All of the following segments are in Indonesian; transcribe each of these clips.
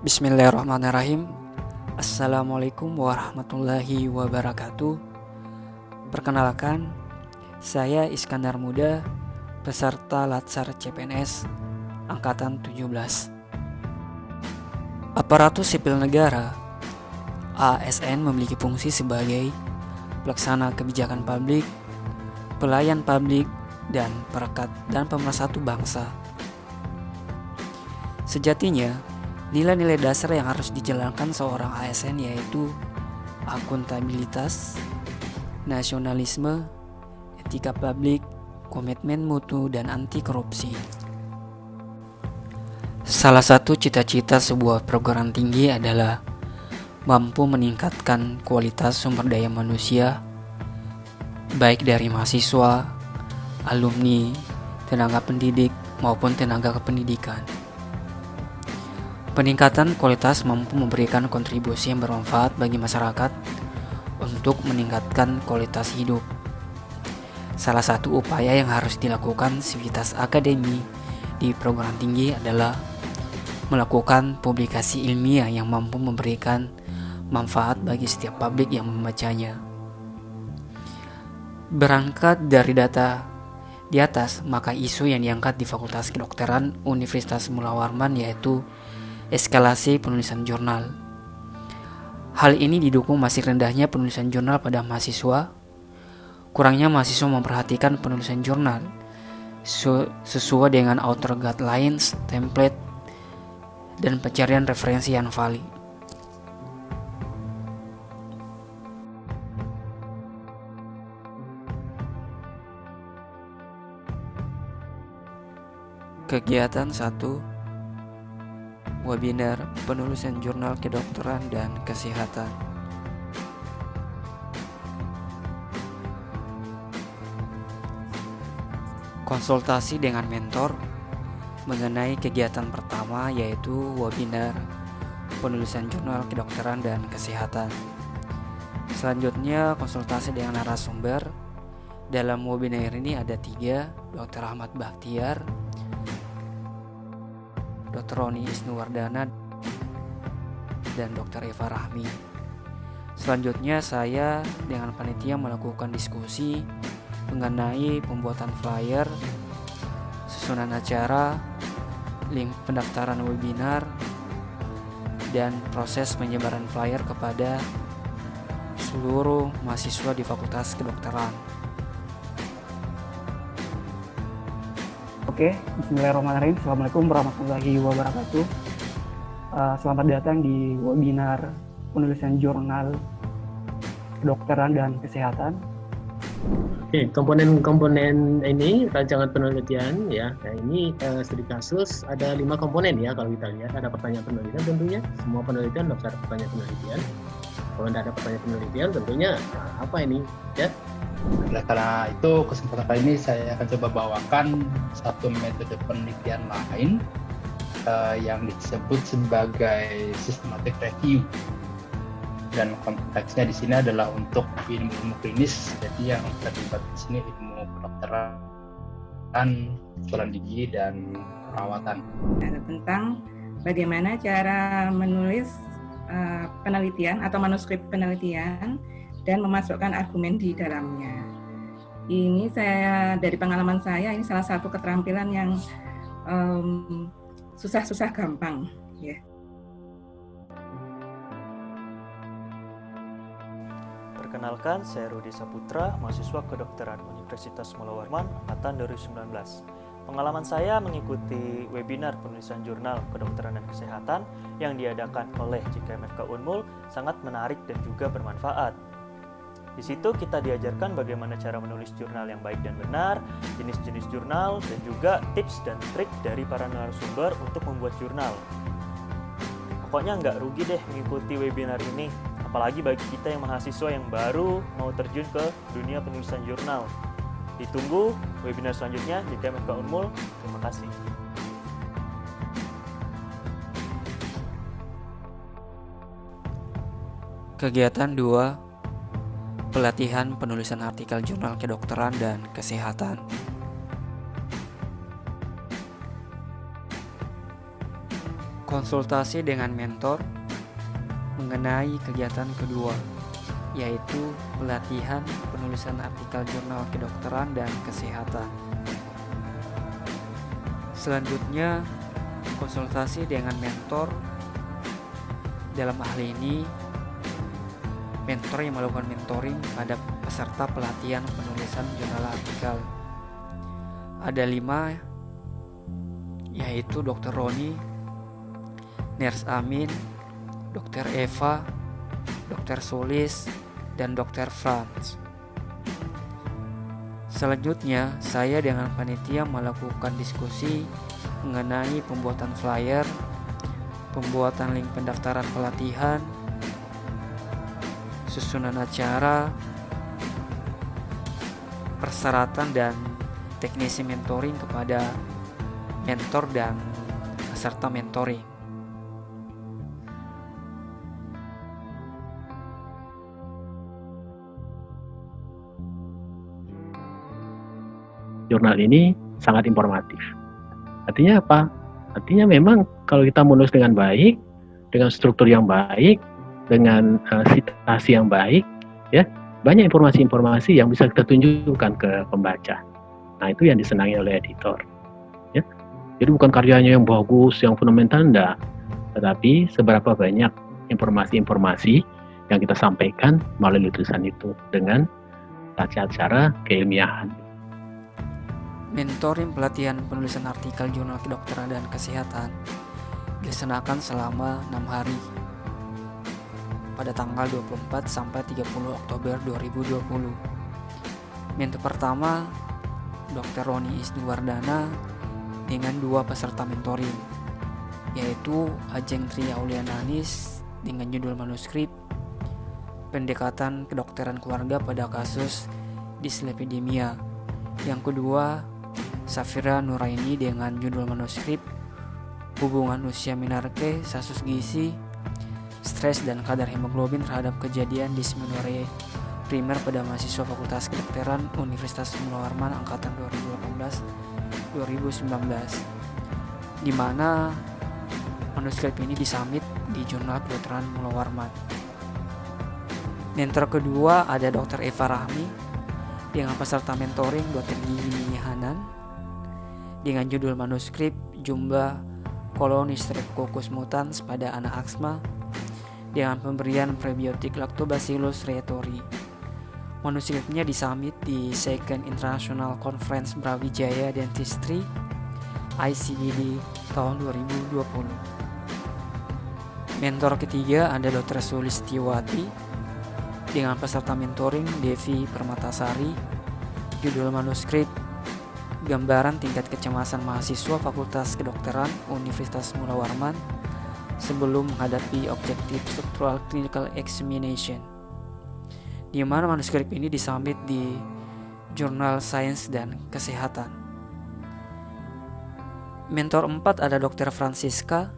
Bismillahirrahmanirrahim. Assalamualaikum warahmatullahi wabarakatuh. Perkenalkan, saya Iskandar Muda, peserta Latsar CPNS Angkatan 17. Aparatur sipil negara ASN memiliki fungsi sebagai pelaksana kebijakan publik, pelayan publik, dan perekat dan pemersatu bangsa. Sejatinya, nilai-nilai dasar yang harus dijalankan seorang ASN yaitu akuntabilitas, nasionalisme, etika publik, komitmen mutu, dan anti korupsi. Salah satu cita-cita sebuah perguruan tinggi adalah mampu meningkatkan kualitas sumber daya manusia, baik dari mahasiswa, alumni, tenaga pendidik, maupun tenaga kependidikan. Peningkatan kualitas mampu memberikan kontribusi yang bermanfaat bagi masyarakat untuk meningkatkan kualitas hidup. Salah satu upaya yang harus dilakukan sivitas akademi di perguruan tinggi adalah melakukan publikasi ilmiah yang mampu memberikan manfaat bagi setiap publik yang membacanya. Berangkat dari data di atas, maka isu yang diangkat di Fakultas Kedokteran Universitas Mula Warman yaitu eskalasi penulisan jurnal. Hal ini didukung masih rendahnya penulisan jurnal pada mahasiswa, kurangnya mahasiswa memperhatikan penulisan jurnal sesuai dengan author guidelines, template, dan pencarian referensi yang valid. Kegiatan 1. Webinar penulisan jurnal kedokteran dan kesehatan. Konsultasi dengan mentor mengenai kegiatan pertama yaitu webinar penulisan jurnal kedokteran dan kesehatan. Selanjutnya konsultasi dengan narasumber. Dalam webinar ini ada 3, Dr. Ahmad Bakhtiar, Dr. Roni Isnuwardana, dan Dr. Eva Rahmi. Selanjutnya saya dengan panitia melakukan diskusi mengenai pembuatan flyer, susunan acara, link pendaftaran webinar, dan proses penyebaran flyer kepada seluruh mahasiswa di Fakultas Kedokteran. Oke, bismillahirrahmanirrahim. Assalamualaikum warahmatullahi wabarakatuh. Selamat datang di webinar penulisan jurnal kedokteran dan kesehatan. Oke, komponen-komponen ini rancangan penelitian ya. Nah, ini studi kasus ada 5 komponen ya kalau kita lihat. Ada pertanyaan penelitian tentunya. Semua penelitian harus ada pertanyaan penelitian. Kalau tidak ada pertanyaan penelitian tentunya apa ini ya? Oleh karena itu, kesempatan kali ini saya akan coba bawakan satu metode penelitian lain yang disebut sebagai systematic review. Dan konteksnya di sini adalah untuk ilmu klinis, jadi yang terlibat di sini ilmu kedokteran, kedokteran gigi dan perawatan. Tentang bagaimana cara menulis penelitian atau manuskrip penelitian dan memasukkan argumen di dalamnya. Ini saya dari pengalaman saya, ini salah satu keterampilan yang susah-susah gampang ya. Perkenalkan, saya Rudi Saputra, mahasiswa kedokteran Universitas Mula Warman angkatan 2019. Pengalaman saya mengikuti webinar penulisan jurnal kedokteran dan kesehatan yang diadakan oleh JKMFK Unmul sangat menarik dan juga bermanfaat. Di situ kita diajarkan bagaimana cara menulis jurnal yang baik dan benar, jenis-jenis jurnal, dan juga tips dan trik dari para narasumber untuk membuat jurnal. Pokoknya nggak rugi deh mengikuti webinar ini, apalagi bagi kita yang mahasiswa yang baru mau terjun ke dunia penulisan jurnal. Ditunggu webinar selanjutnya di TMFK Unmul. Terima kasih. Kegiatan 2, pelatihan penulisan artikel jurnal kedokteran dan kesehatan. Konsultasi dengan mentor mengenai kegiatan kedua, yaitu pelatihan penulisan artikel jurnal kedokteran dan kesehatan. Selanjutnya, konsultasi dengan mentor. Dalam hal ini, mentor yang melakukan mentoring pada peserta pelatihan penulisan jurnal artikel. Ada 5, yaitu Dr. Roni, Nurse Amin, Dr. Eva, Dr. Sulis, dan Dr. Franz. Selanjutnya, saya dengan panitia melakukan diskusi mengenai pembuatan flyer, pembuatan link pendaftaran pelatihan, susunan acara, persyaratan dan teknisi mentoring kepada mentor dan peserta mentoring. Jurnal ini sangat informatif. Artinya apa? Artinya memang kalau kita menulis dengan baik, dengan struktur yang baik, dengan citasi yang baik, ya banyak informasi-informasi yang bisa kita tunjukkan ke pembaca. Nah, itu yang disenangi oleh editor. Ya. Jadi bukan karyanya yang bagus, yang fundamental, enggak. Tetapi seberapa banyak informasi-informasi yang kita sampaikan melalui tulisan itu dengan cara keilmiahan. Mentoring pelatihan penulisan artikel jurnal kedokteran dan kesehatan dilaksanakan selama 6 hari pada tanggal 24 sampai 30 Oktober 2020. Mentor pertama, Dr. Roni Isnuwardana dengan 2 peserta mentoring, yaitu Ajeng Tri Auliananis dengan judul manuskrip Pendekatan Kedokteran Keluarga pada Kasus Dislipidemia. Yang kedua, Safira Nuraini dengan judul manuskrip Hubungan Usia Menarche, Kasus Gizi, Stres dan Kadar Hemoglobin terhadap Kejadian Dismenorrhea Primer pada mahasiswa Fakultas Kedokteran Universitas Mula Warman angkatan 2018-2019, di mana manuskrip ini disubmit di Jurnal Kedokteran Mula Warman. Mentor kedua ada Dr. Eva Rahmi dengan peserta mentoring Dr. Gini Hanan dengan judul manuskrip Jumlah Koloni Streptococcus mutans pada anak asma dengan pemberian prebiotik Lactobacillus rhetori. Manuskripnya disubmit di Second International Conference Brawijaya Dentistry ICDD tahun 2020. Mentor ketiga ada Dr. Sulistiwati dengan peserta mentoring Devi Permatasari, judul manuskrip Gambaran Tingkat Kecemasan Mahasiswa Fakultas Kedokteran Universitas Mula Warman sebelum menghadapi Objective Structural Clinical Examination, di mana manuskrip ini disubmit di Jurnal Sains dan Kesehatan. Mentor 4 ada Dr. Francisca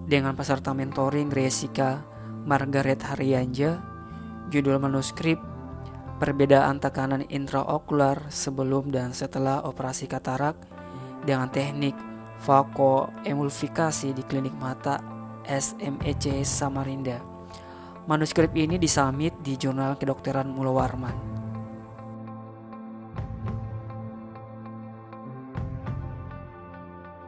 dengan peserta mentoring Jessica Margaret Haryanja, judul manuskrip Perbedaan tekanan intraokular sebelum dan setelah operasi katarak dengan teknik vakoemulsifikasi di Klinik Mata SMEC Samarinda. Manuskrip ini disubmit di Jurnal Kedokteran Mula Warman.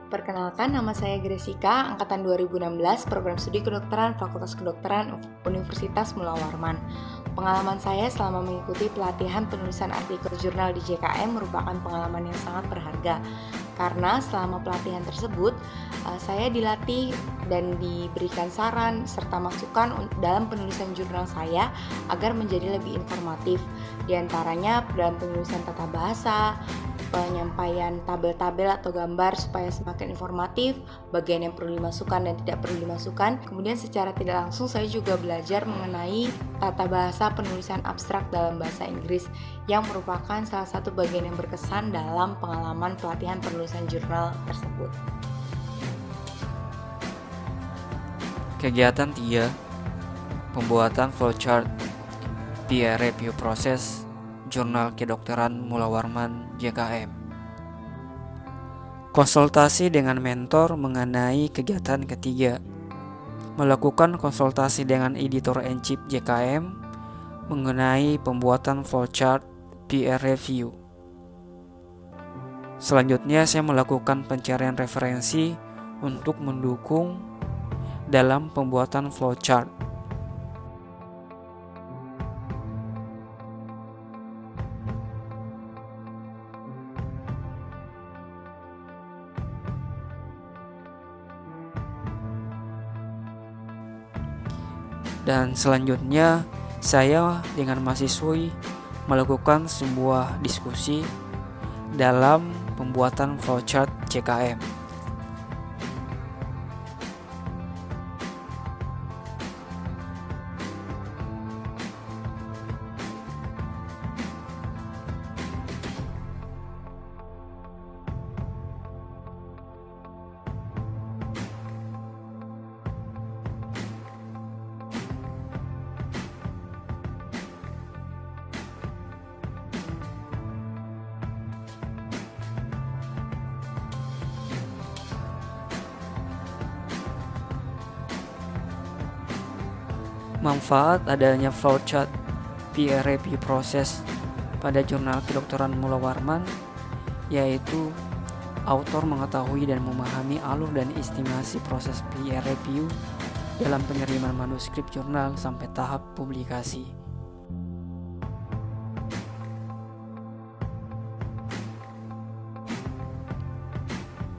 Perkenalkan, nama saya Jessica, angkatan 2016, program studi kedokteran Fakultas Kedokteran Universitas Mula Warman. Pengalaman saya selama mengikuti pelatihan penulisan artikel jurnal di JKM merupakan pengalaman yang sangat berharga. Karena selama pelatihan tersebut, saya dilatih dan diberikan saran serta masukan dalam penulisan jurnal saya agar menjadi lebih informatif. Di antaranya dalam penulisan tata bahasa, penyampaian tabel-tabel atau gambar supaya semakin informatif, bagian yang perlu dimasukkan dan tidak perlu dimasukkan. Kemudian secara tidak langsung saya juga belajar mengenai tata bahasa penulisan abstrak dalam bahasa Inggris yang merupakan salah satu bagian yang berkesan dalam pengalaman pelatihan penulisan jurnal tersebut. Kegiatan 3. Pembuatan flowchart peer review proses Jurnal Kedokteran Mula Warman JKM. Konsultasi dengan mentor mengenai kegiatan ketiga. Melakukan konsultasi dengan editor-in-chief JKM mengenai pembuatan flowchart peer review. Selanjutnya saya melakukan pencarian referensi untuk mendukung dalam pembuatan flowchart. Dan selanjutnya saya dengan mahasiswi melakukan sebuah diskusi dalam pembuatan flowchart JKM. Manfaat adanya flowchart peer review proses pada jurnal kedokteran Mula Warman yaitu autor mengetahui dan memahami alur dan estimasi proses peer review dalam pengiriman manuskrip jurnal sampai tahap publikasi.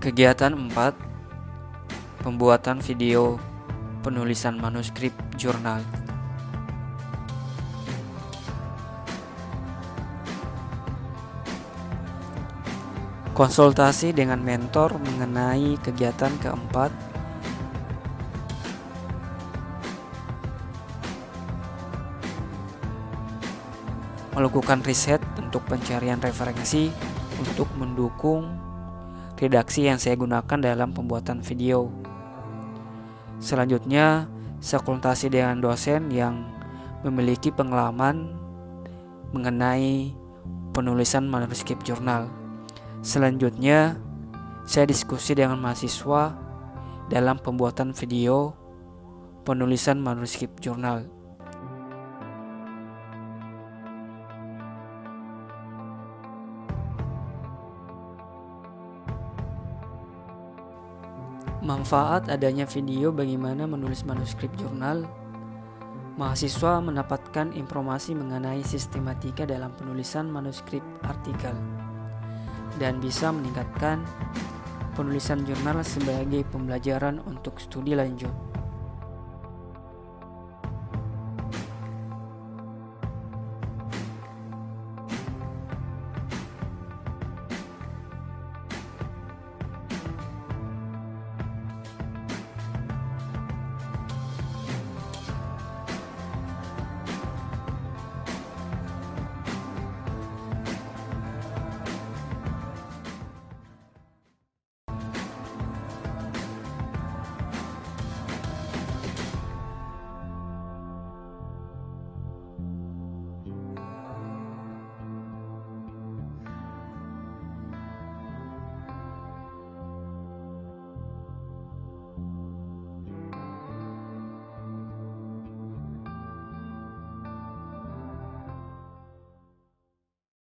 Kegiatan 4. Pembuatan video penulisan manuskrip jurnal. Konsultasi dengan mentor mengenai kegiatan keempat. Melakukan riset untuk pencarian referensi untuk mendukung redaksi yang saya gunakan dalam pembuatan video. Selanjutnya, saya konsultasi dengan dosen yang memiliki pengalaman mengenai penulisan manuskrip jurnal. Selanjutnya, saya diskusi dengan mahasiswa dalam pembuatan video penulisan manuskrip jurnal. Manfaat adanya video bagaimana menulis manuskrip jurnal. Mahasiswa mendapatkan informasi mengenai sistematika dalam penulisan manuskrip artikel dan bisa meningkatkan penulisan jurnal sebagai pembelajaran untuk studi lanjut.